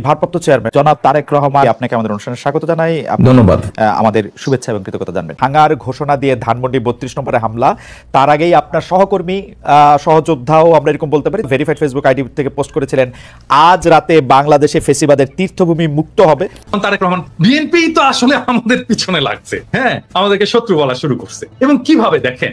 ভারপ্রাপ্ত চেয়ারম্যান জনাব তারেক রহমান, আপনাকে আমাদের অনুষ্ঠানে স্বাগত জানাই। ধন্যবাদ। আমাদের শুভেচ্ছা এবং কৃতজ্ঞতা জানবেন। ভাঙার ঘোষণা দিয়ে ধানমন্ডি 32 নম্বরে হামলা, তার আগেই আপনার সহকর্মী সহযোদ্ধাও আমরা এরকম বলতে পারি ভেরিফাইড ফেসবুক আইডি থেকে পোস্ট করেছিলেন, আজ রাতে বাংলাদেশে ফেসিবাদের তীর্থভূমি মুক্ত হবে। তারেক রহমান, বিএনপি তো আসলে আমাদের পিছনে লাগছে, হ্যাঁ, আমাদেরকে শত্রু বলা শুরু করছে। এবং কিভাবে দেখেন,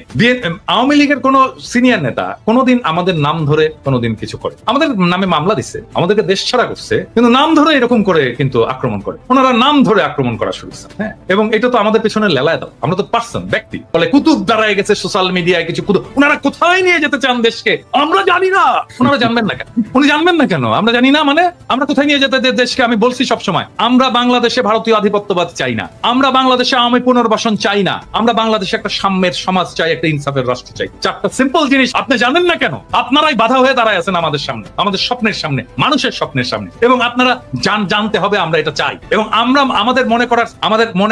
আওয়ামী লীগের কোন সিনিয়র নেতা কোনোদিন আমাদের নাম ধরে কোনোদিন কিছু করে, আমাদের নামে মামলা দিচ্ছে, আমাদেরকে দেশ ছাড়া করছে, কিন্তু নাম ধরে এরকম করে কিন্তু আক্রমণ করে, ওনারা নাম ধরে আক্রমণ করা শুরু করছে। হ্যাঁ, এবং এটা তো আমাদের পেছনে লেলায় দাও, আমরা তো পার্সন, ব্যক্তি বলে কুতুব দাঁড়ায় গেছে সোশ্যাল মিডিয়ায় কিছু কুতুব, ওনারা কোথায় নিয়ে যেতে চান দেশকে আমরা জানি না। ওনারা জানবেন না কেন? উনি জানবেন না কেন? আমরা জানি না মানে আমরা কোথায় নিয়ে যেতে দেশকে? আমি বলছি সবসময়, আমরা বাংলাদেশে ভারতীয় আধিপত্যবাদ চাই না, আমরা বাংলাদেশে আওয়ামী পুনর্বাসন চাই না, আমরা বাংলাদেশে একটা সাম্যের সমাজ চাই, একটা ইনসাফের রাষ্ট্র চাই। চারটা সিম্পল জিনিস আপনি জানেন না কেন? আপনারাই বাধা হয়ে দাঁড়ায় আছেন আমাদের সামনে, আমাদের স্বপ্নের সামনে, মানুষের স্বপ্নের সামনে। এবং আপনারা জানতে হবে আমরা এটা চাই, এবং আমরা আমাদের মনে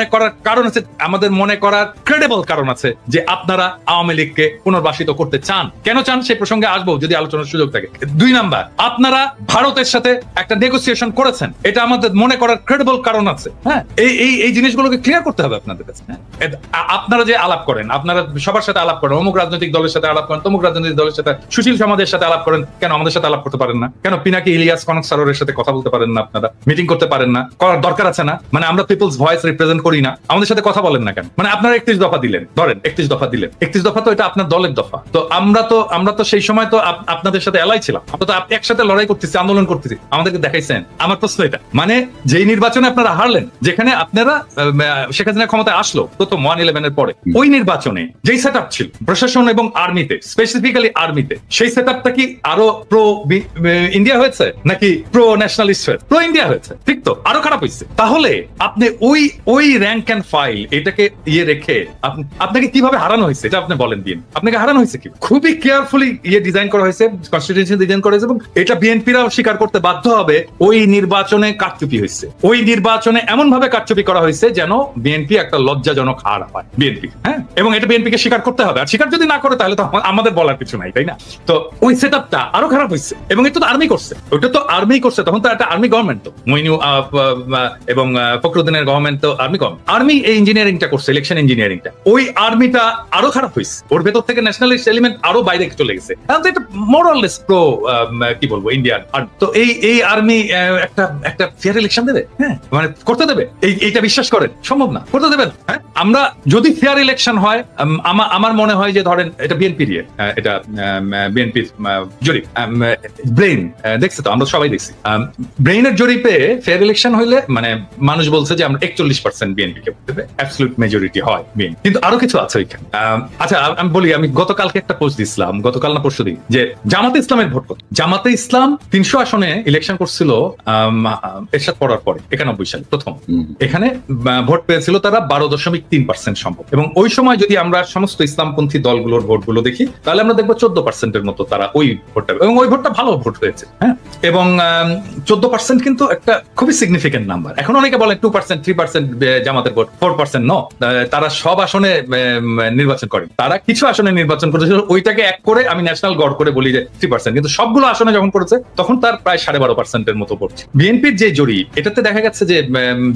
করার কারণ আছে, আমাদের মনে করার ক্রেডিবল কারণ আছে যে আপনারা আওয়ামী লীগকে পুনর্বাসিত করতে চান। কেন চান সেই প্রসঙ্গে আসবো যদি আলোচনার সুযোগ থাকে। 2 নাম্বার, আপনারা ভারতের সাথে একটা নেগোসিয়েশন করেছেন, এটা আমাদের মনে করার ক্রেডিবল কারণ আছে। হ্যাঁ, এই জিনিসগুলোকে ক্লিয়ার করতে হবে আপনাদের কাছে। আপনারা যে আলাপ করেন, আপনারা সবার সাথে আলাপ করেন, অমুক রাজনৈতিক দলের সাথে আলাপ করেন, তমুক রাজনৈতিক দলের সাথে, সুশীল সমাজের সাথে আলাপ করেন, কেন আমাদের সাথে আলাপ করতে পারেন না? কেন পিনাকি ইলিয়াস কনক সারোরের সাথে কথা বলতে পারেন না? আপনারা মিটিং করতে পারেন না? করার দরকার আছে না? মানে আমরা পিপলস ভয়েস রিপ্রেজেন্ট করি না, আমাদের সাথে কথা বলেন না কেন? মানে আপনারা 31 দফা দিলেন, ধরেন 31 দফা দিলেন, 31 দফা তো এটা আপনার দলের দফা, তো আমরা তো সেই সময় তো আপনাদের সাথে এলাই ছিলাম, আমরা তো একসাথে লড়াই করতেছি, আন্দোলন করতেছি, আমাদেরকে দেখাইছেন। আমার প্রশ্ন এটা, মানে যেই নির্বাচনে আপনারা হারলেন, যেখানে আপনারা শেখ হাসিনা ক্ষমতায় আসলো প্রথম 1/11 এর পরে, ওই নির্বাচনে যেই সেট আপ ছিল প্রশাসন এবং আর্মিতে, স্পেসিফিক্যালি আর্মিতে, সেই সেট আপটা কি আরো প্রো ইন্ডিয়া হয়েছে নাকি প্রো ন্যাশনালিস্ট হয়েছে? প্রো ইন্ডিয়া হয়েছে, ঠিক তো? আরো খারাপ হয়েছে। তাহলে আপনি ওই র্যাঙ্ক এন্ড ফাইল এটাকে রেখে আপনাকে কিভাবে হারানো হয়েছে এটা আপনি বলেন। আপনাকে হারানো হয়েছে কি? খুবই কেয়ারফুলি ডিজাইন করা হয়েছে, কনস্টিটিউশন ডিজাইন করা হয়েছে, এবং এটা বিএনপিরাও স্বীকার করতে বাধ্য হবে, ওই নির্বাচনে কারচুপি হয়েছে। ওই নির্বাচনে এমন ভাবে কারচুপি করা হয়েছে যেন বিএনপি একটা লজ্জাজনক হার পায়, বিএনপি। হ্যাঁ, এবং এটা বিএনপিকে স্বীকার করতে হবে, আর স্বীকার যদি না করে তাহলে তো আমাদের বলার কিছু নাই, তাই না? তো ওই সেটআপটা আরো খারাপ হয়েছে, এবং এটা তো আর্মি করছে, ওটা তো আর্মি করছে, তখন তো একটা আর্মি গভর্নমেন্ট, তো মইনু এবং ফখরুদ্দিনের গভর্নমেন্ট তো আর্মি এই ইঞ্জিনিয়ারিংটা করছে, ইলেকশন ইঞ্জিনিয়ারিংটা। ওই আর্মিটা আরো খারাপ হয়েছে, ওর ভেতর থেকে ন্যাশনালিস্ট এলিমেন্ট আরো বাইরে চলে গেছে। এটা মোরাললেস প্রো কি বলবো ইন্ডিয়ান। তো এই আর্মি একটা ফেয়ার ইলেকশন দেবে? হ্যাঁ, মানে করতে দেবে? এইটা বিশ্বাস করেন সম্ভব না, করতে দেবেন? হ্যাঁ, আমরা যদি ফেয়ার ইলেকশন হয়, আমার মনে হয় যে ধরেন এটা বিএনপির এটা বিএনপির জরিপ, ব্রেইন দেখছে তো, আমরা সবাই দেখছি, ব্রেইনের জরিপে ফেয়ার ইলেকশন হইলে মানে মানুষ বলছে যে আমরা 41% বিএনপি কে দেবে, অ্যাবসলিউট মেজরিটি হয় বিএনপি। কিন্তু আরো কিছু আছে ওইখানে। আচ্ছা, আমি বলি, আমি গতকালকে একটা পোস্ট দিছিলাম, গতকাল না পরশুদিন, যে জামাতে ইসলামের ভোট কত। জামাতে ইসলাম 300 আসনে ইলেকশন করছিল এরশাদ পড়ার পরে 91 সালে প্রথম। এখানে ভোট পেয়েছিল তারা 12.3% সম্ভব, এবং ওই সময় যদি আমরা সমস্ত ইসলামপন্থী দলগুলোর ভোটগুলো দেখি তাহলে আমরা দেখবো 14%-এর মতো তারা ওই ভোটটা, এবং ওই ভোটটা ভালো ভোট হয়েছে। হ্যাঁ, এবং 14% কিন্তু একটা খুবই সিগনিফিকেন্ট নাম্বার। এখন অনেকে বলে 2%, 3% জামাতের ভোট, 4% ন, তারা সব আসনে নির্বাচন করে, তারা কিছু আসনে নির্বাচন করেছিল, ওইটাকে এক করে আমি ন্যাশনাল গড় করে বলি যে 3%, কিন্তু সবগুলো আসনে যখন করেছে তখন তার প্রায় 12.5%-এর মতো ভোট। বিএনপির যে জরিপ, এটাতে দেখা গেছে যে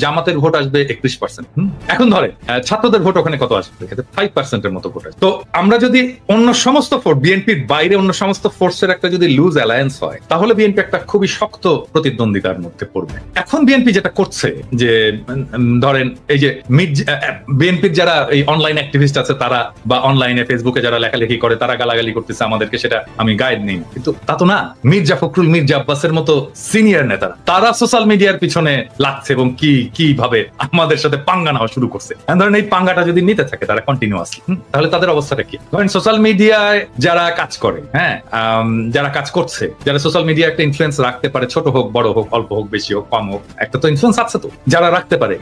জামাতের ভোট আসবে 31%। এখন ধরে ছাত্রদের ভোট ওখানে কত আসবে? 5%-এর মতো ভোট আসবে। তো আমরা যদি অন্য সমস্ত ফোর্স, বিএনপির বাইরে অন্য সমস্ত ফোর্সের একটা যদি লুজ অ্যালায়েন্স হয়, তাহলে বিএনপি একটা খুবই শক্ত প্রতিদ্বন্দ্বিতার মধ্যে পড়বে। এখন বিএনপি যেটা করছে যে ধরেন এই যে বিএনপির যারা এই অনলাইন অ্যাক্টিভিস্ট আছে তারা, বা অনলাইনে ফেসবুকে যারা লেখালেখি করে, তারা গালাগালি করতেছে আমাদেরকে, সেটা আমি গাইড নেই, কিন্তু তা তো না। মির্জা ফখরুল, মির্জা আব্বাসের মতো সিনিয়র নেতারা তারা সোশ্যাল মিডিয়ার পিছনে লাগছে, এবং কিভাবে আমাদের সাথে পাঙ্গা নেওয়া শুরু করছে। ধরেন এই পাঙ্গাটা যদি নিতে থাকে তারা কন্টিনিউয়াসলি, তাহলে তাদের অবস্থাটা কি? ধরেন সোশ্যাল মিডিয়ায় যারা কাজ করে, হ্যাঁ, যারা কাজ করছে, যারা সোশ্যাল মিডিয়া একটা ইনফ্লুয়েন্স রাখতে পারে, ছোট হোক বড় হোক, অল্প হোক বেশি হোক কম হোক, একটা তো ইনফ্লুয়েন্স আছে, তো যারা রাখতে পারে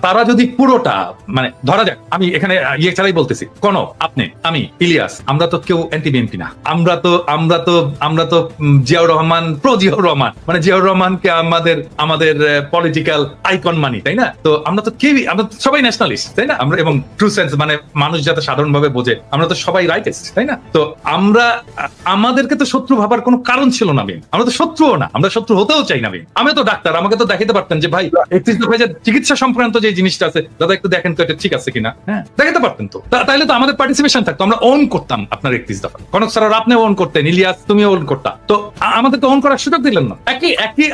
তারা যদি পুরোটা, মানে ধরা যাক, আমি এখানে ছাড়াই বলতেছি, কোন আপনি, আমি, ইলিয়াস, আমরা তো কেউ অ্যান্টি বিএনপি না, আমরা তো জিয়াউর রহমান, প্রো জিয়াউর রহমান, মানে জিয়াউর রহমানকে আমাদের পলিটিক্যাল আইকন মানি, তাই না? তো আমরা তো কেউই, আমরা সবাই ন্যাশনালিস্ট, তাই না? আমরা, এবং ট্রু সেন্স মানে মানুষ যাতে সাধারণভাবে বোঝে, আমরা তো সবাই রাইটেস্ট, তাই না? তো আমাদেরকে তো শত্রু ভাবার কোনো কারণ ছিল না। আমরা তো শত্রুও না, আমরা শত্রু হতেও চাই না। আমি তো ডাক্তার, আমাকে তো দেখাতে পারতেন যে ভাই 31 দফায় যে চিকিৎসা সংক্রান্ত যে জিনিসটা আছে দাদা একটু দেখেন তো এটা ঠিক আছে কিনা, হ্যাঁ দেখাতে পারতেন তো। তাইলে তো আমাদের পার্টিসিপেশন থাকতো, আমরা ওন করতাম আপনার 31 দফা। কনক স্যার আপনি ওন করতেন, ইলিয়াস তুমি ওন করতা, তো আমাদেরকে ওন করার সুযোগ দিলেন না।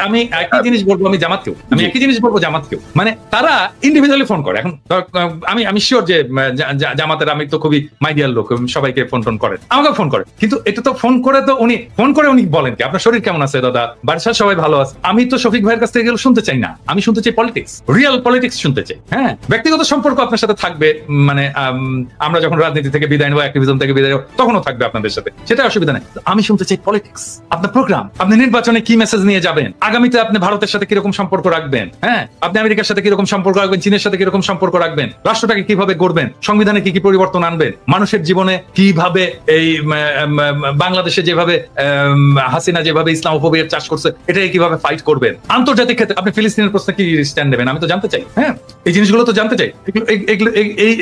আমি একই জিনিস বলবো আমি জামাতকেও, আমি একই জিনিস বলবো জামাতকেও, মানে তারা ইন্ডিভিজুয়ালি ফোন করে। এখন আমি শিওর যে জামাতের আমি তো খুবই মাইডিয়াল লোক, সবাইকে ফোন টোন করেন, আমাকে ফোন করে, কিন্তু এটা তো ফোন করে তো উনি বলেন কি আপনার শরীর কেমন আছে দাদা, বাড়ির সবাই ভালো আছে। আমি তো শফিক ভাইয়ের কাছ থেকে এগুলো শুনতে চাই না, আমি শুনতে চাই পলিটিক্স, রিয়েল পলিটিক্স শুনতে চাই। হ্যাঁ ব্যক্তিগত সম্পর্ক আপনার সাথে থাকবে, মানে আমরা যখন রাজনীতি থেকে বিদায় নেবো, অ্যাক্টিভিজম থেকে বিদায় নেবো, তখনও থাকবে আপনাদের সাথে, সেটা অসুবিধা নেই। আমি শুনতে চাই পলিটিক্স, আপনার প্রোগ্রাম, আপনি নির্বাচনে কি মেসেজ নিয়ে যাবেন, আগামীতে আপনি ভারতের সাথে কিরকম সম্পর্ক রাখবেন, হ্যাঁ আপনি আমেরিকার সাথে কিরকম সম্পর্ক রাখবেন, চীনের সাথে কিরকম সম্পর্ক রাখবেন, রাষ্ট্রটাকে কিভাবে গড়বেন, সংবিধানে কি কি পরিবর্তন আনবেন, মানুষের জীবনে কিভাবে এই বাংলাদেশে যেভাবে হাসিনা যেভাবে ইসলামোফোবিয়ার চাষ করছে এটাকে কিভাবে ফাইট করবেন, আন্তর্জাতিক ক্ষেত্রে আপনি ফিলিস্তিনের প্রশ্নে কি স্ট্যান্ড নেবেন, আমি তো জানতে চাই। হ্যাঁ এই জিনিসগুলো তো জানতে চাই,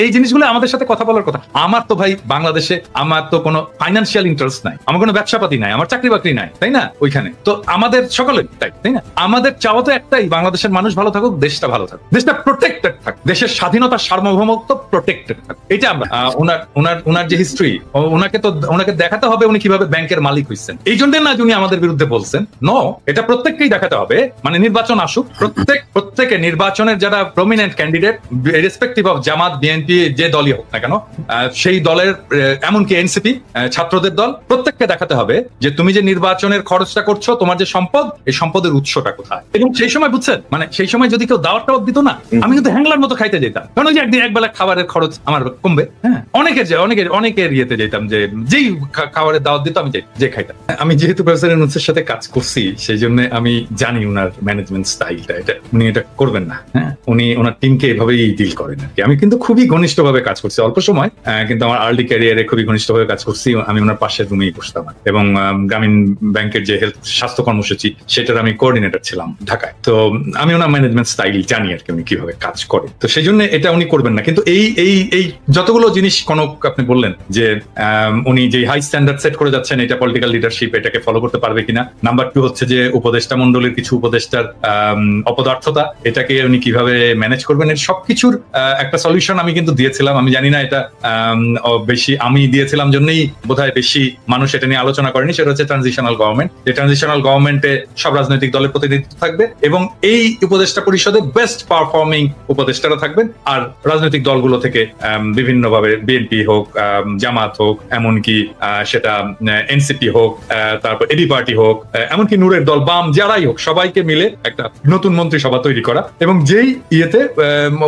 এই জিনিসগুলো আমাদের সাথে কথা বলার কথা। আমার তো ভাই বাংলাদেশে আমার তো কোনো ফাইন্যান্সিয়াল ইন্টারেস্ট নাই, আমার কোনো ব্যবসাপাতি নাই, আমার চাকরি বাকরি নাই, তাই না, ওইখানে তো আমাদের সকলের তাই না, আমাদের চাওয়া তো একটাই, বাংলাদেশের মানুষ ভালো থাকুক, দেশটা ভালো থাকুক, দেশটা প্রোটেক্টেড থাক, দেশের স্বাধীনতা সার্বভৌমত্ব প্রোটেক্টেড থাক। এটা আমরা ওনার যে হিস্ট্রি, ওনাকে দেখাতে হবে উনি কিভাবে ব্যাংকের মালিক হয়েছেন। এই জন্য না উনি আমাদের বিরুদ্ধে বলছেন, এটা প্রত্যেককেই দেখাতে হবে। মানে নির্বাচন আসুক, প্রত্যেকে নির্বাচনের যারা prominent candidate respective of Jamaat BNP যে দলই হোক না কেন, সেই দলের এমনকি এনসিপি ছাত্রদের দল, প্রত্যেককে দেখাতে হবে যে তুমি যে নির্বাচনের খরচটা করছো, তোমার যে সম্পদ, এই সম্পদের উৎসটা কোথায়। এবং সেই সময় বুঝছেন, মানে সেই সময় যদি কেউ দাওয়াত টাওয়াত দিত না, আমি কিন্তু হ্যাংলার মতো খাইতে যেতাম, কারণ ওই যে একবেলা খাবারের খরচ আমার কমবে। হ্যাঁ অনেকের ইয়েতে যেতাম, যে যেই খাবারের দাওয়াত দিত আমি যে খাইতাম। আমি যেহেতু প্রফেসর ইউনূসের সাথে কাজ করছি, সেই জন্য আমি জানি উনার ম্যানেজমেন্ট স্টাইলটা, উনি এটা করবেন না। হ্যাঁ উনি ওনার টিমকে এভাবেই ডিল করেন আর কি। আমি কিন্তু খুবই ঘনিষ্ঠভাবে কাজ করছি, অল্প সময় কিন্তু আমার আর্লি ক্যারিয়ারে খুবই ঘনিষ্ঠভাবে কাজ করছি। আমি ওনার পাশের রুমেই বসতাম, এবং গ্রামীণ ব্যাংকের যে স্বাস্থ্য কর্মসূচি সেটার আমি কোঅর্ডিনেটর ছিলাম ঢাকায়। তো আমি ওনার ম্যানেজমেন্ট স্টাইল জানি আর কি, উনি কিভাবে কাজ করে। তো সেই জন্য এটা উনি করবেন না। কিন্তু এই যতগুলো জিনিস কনক আপনি বললেন যে উনি যে হাই স্ট্যান্ডার্ড সেট করে যাচ্ছেন, এটা পলিটিক্যাল লিডারশিপ এটাকে ফলো করতে পারবে কিনা। নাম্বার 2 হচ্ছে যে উপদেষ্টা মন্ডলীর কিছু উপদেষ্টার অপদার্থতা, এটাকে উনি কিভাবে ম্যানেজ করবেন, এর সবকিছুর একটা সলিউশন আমি কিন্তু দিয়েছিলাম। আমি জানি না এটা বেশি আমি দিয়েছিলাম জন্যই বোধহয় বেশি মানুষ এটা নিয়ে আলোচনা করেনি। সেটা হচ্ছে ট্রানজিশনাল গভর্নমেন্ট। এই ট্রানজিশনাল গভর্নমেন্টে সব রাজনৈতিক দলের প্রতিনিধিত্ব থাকবে, এবং এই উপদেষ্টা পরিষদে বেস্ট পারফর্মিং উপদেষ্টারা থাকবেন। আর রাজনৈতিক দলগুলো থেকে বিভিন্নভাবে বিএনপি হোক, জামাত হোক, এমনকি সেটা এনসিপি হোক, তারপর এবি পার্টি হোক, এমনকি নূরের দল, বাম, যারাই হোক, সবাইকে মিলে একটা নতুন মন্ত্রিসভা তৈরি করা, এবং যেই ইয়েতে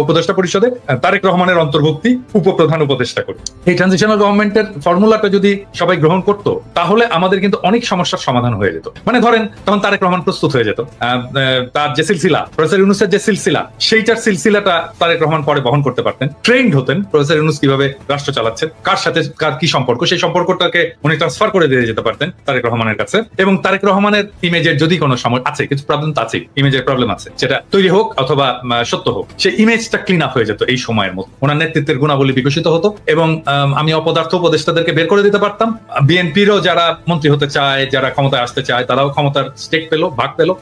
উপদেষ্টা পরিষদে তারেক রহমানের অন্তর্ভুক্তি উপপ্রধান উপদেষ্টা করে। এই ট্রানজিশনাল গভর্নমেন্টের ফর্মুলাটা যদি সবাই গ্রহণ করত, তাহলে আমাদের কিন্তু অনেক সমস্যার সমাধান হয়ে যেত। মানে ধরেন তখন তারেক রহমান প্রস্তুত হয়ে যেত, তার যে সিলসিলা, প্রফেসর ইউনূসের যে সিলসিলা, সেইটার সিলসিলাটা তারেক রহমান পরে বহন করতে পারতেন। ট্রেন্ড হতেন প্রফেসর ইউনূস কিভাবে রাষ্ট্র চালাচ্ছেন, কার সাথে কার কি সম্পর্ক, সেই সম্পর্কটাকে উনি ট্রান্সফার করে দিয়ে যেতে পারতেন তারেক রহমানের কাছে। এবং তারেক রহমানের ইমেজের যদি কোনো সময় আছে, কিছু প্রবলেম তো আছে, ইমেজের প্রবলেম আছে, সেটা তৈরি হোক অথবা সত্য হোক, সেই ইমেজটা ক্লিন আপ হয়ে যেত এই সময়ের মতো। ওনার নেতৃত্বের গুণাবলী বিকশিত হতো, এবং আমি অপদার্থ উপদেষ্টাদেরকে বের করে দিতে পারতাম। বিএনপিরও যারা মন্ত্রী হতে চায়, যারা ক্ষমতায় আসতে চায়, তারাও ক্ষমতার স্টেক পেলো, ভাগ পেলো।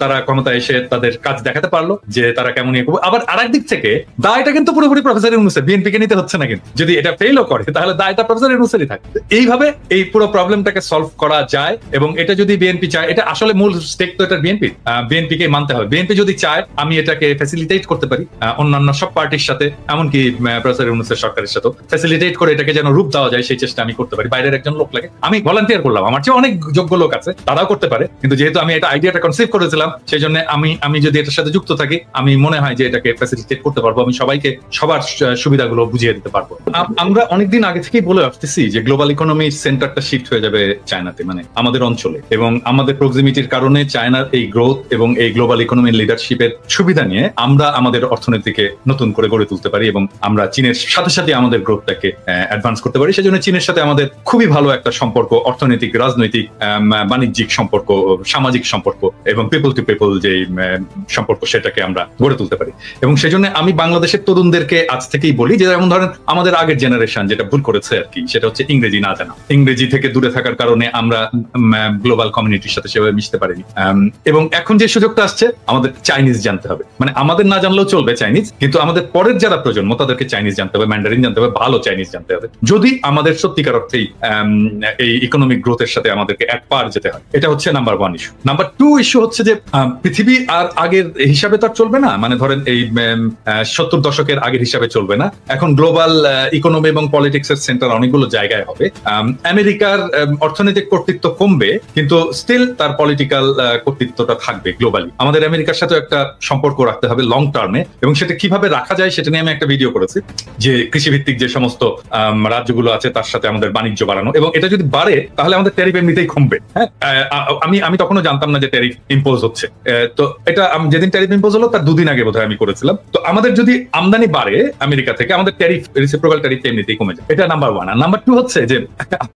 তারা ক্ষমতায় এসে তাদের কাজ দেখাতে পারলো যে তারা কেমন ইয়ে করবে। আবার আরেক দিক থেকে দায়টা কিন্তু পুরোপুরি প্রফেসর ইউনূসের, বিএনপি কে নিতে হচ্ছে না। কিন্তু যদি এটা ফেলও করে, তাহলে দায়টা প্রফেসর ইউনূসেরই থাকে। এইভাবে এই পুরো প্রবলেমটাকে সলভ করা যায়। এবং এটা যদি বিএনপি চায়, এটা আসলে মূল স্টেক তো এটা বিএনপি কে মানতে হবে। বিএনপি যদি চায় আমি এটাকে ফ্যাসিলিটেট করতে পারি অন্যান্য সব পার্টির সাথে, এমনকি প্রফেসর ইউনূসের সরকারের সাথে ফ্যাসিলিটেট করে এটাকে যেন রূপ দেওয়া যায়, সেই চেষ্টা আমি করতে পারি। বাইরের একজন লোক লাগে, আমি ভলান্টিয়ার করলাম, আমার চেয়ে অনেক যোগ্য লোক আছে, তারাও করতে পারে। কিন্তু যেহেতু আমি এটা আইডিয়াটা কনসিভ করেছিলাম, সেই জন্য আমি যদি এটার সাথে যুক্ত থাকি, আমি মনে হয় যে এটাকে ফ্যাসিলিটেট করতে পারবো। আমি সবাইকে সবার সুবিধাগুলো বুঝিয়ে দিতে পারবো। আমরা অনেকদিন আগে থেকেই বলে আসতেছি যে গ্লোবাল ইকোনমির সেন্টারটা শিফট হয়ে যাবে চায়নাতে, মানে আমাদের অঞ্চলে। এবং আমাদের প্রক্সিমিটির কারণে চায়নার এই গ্রোথ এবং এই গ্লোবাল ইকোনমির লিডারশিপের সুবিধা নিয়ে আমরা আমাদের অর্থনীতিকে নতুন করে গড়ে তুলতে পারি, এবং আমরা চীনের সাথে সাথে আমাদের গ্রোথটাকে অ্যাডভান্স করতে পারি। সেজন্য চীনের সাথে আমাদের খুবই ভালো একটা সম্পর্ক, অর্থনৈতিক, রাজনৈতিক, বাণিজ্যিক সম্পর্ক, সামাজিক সম্পর্ক, এবং পিপল টু পিপল যে সম্পর্ক, সেটাকে আমরা গড়ে তুলতে পারি। এবং সেজন্য আমি বাংলাদেশের তরুণদেরকে আজ থেকেই বলি যে, যেমন ধরেন আমাদের আগের জেনারেশন যেটা ভুল করেছে আর কি, সেটা হচ্ছে ইংরেজি না জানা। ইংরেজি থেকে দূরে থাকার কারণে আমরা গ্লোবাল কমিউনিটির সাথে সেভাবে মিশতে পারিনি। এবং এখন যে সুযোগটা আসছে, আমাদের চাইনিজ জানতে হবে, মানে আমাদের না জানলেও চলবে চাইনিজ, কিন্তু আমাদের পরের যারা প্রজন্ম তাদেরকে চাইনিজ জানতে হবে, ম্যান্ডারিন জানতে হবে, ভালো চাইনিজ জানতে হবে, যদি আমাদের সত্যিকার অর্থেই এই ইকোনমিক গ্রোথের সাথে আমাদেরকে এক পার যেতে হয়। এটা হচ্ছে নাম্বার 1 ইস্যু। নাম্বার 2 ইস্যু হচ্ছে যে পৃথিবী আর আগের হিসাবে তো আর চলবে না, মানে ধরেন এই 70 দশকের আগের হিসাবে চলবে না। এখন গ্লোবাল ইকোনমি এবং পলিটিক্স এর সেন্টার অনেকগুলো জায়গায় হবে। আমেরিকার অর্থনৈতিক কর্তৃত্ব কমবে, কিন্তু স্টিল তার পলিটিক্যাল কর্তৃত্বটা থাকবে গ্লোবালি। আমাদের আমেরিকার সাথে একটা সম্পর্ক রাখতে হবে লং টার্মে, এবং সেটা কিভাবে রাখা যায় সেটা নিয়ে আমি একটা ভিডিও করেছি, যে কৃষিভিত্তিক যে সমস্ত রাজ্যগুলো আছে তার সাথে আমাদের বাণিজ্য বাড়ানো, এবং এটা যদি বাড়ে তাহলে আমাদের ট্যারিফ এমনিতেই কমবে। হ্যাঁ, আমি তখনও জানতাম না যে ট্যারিফ ইম্পোজ হচ্ছে। তো এটা যেদিন ট্যারিফ ইম্পোজ হলো তার 2 দিন আগে বোধহয় আমি করেছিলাম। তো আমাদের যদি আমদানি বাড়ে আমেরিকা থেকে, আমাদের ট্যারিফ রেসিপ্রোকাল ট্যারিফ এমনিতেই কমে যায়। এটা নাম্বার 1। আর নাম্বার 2 হচ্ছে যে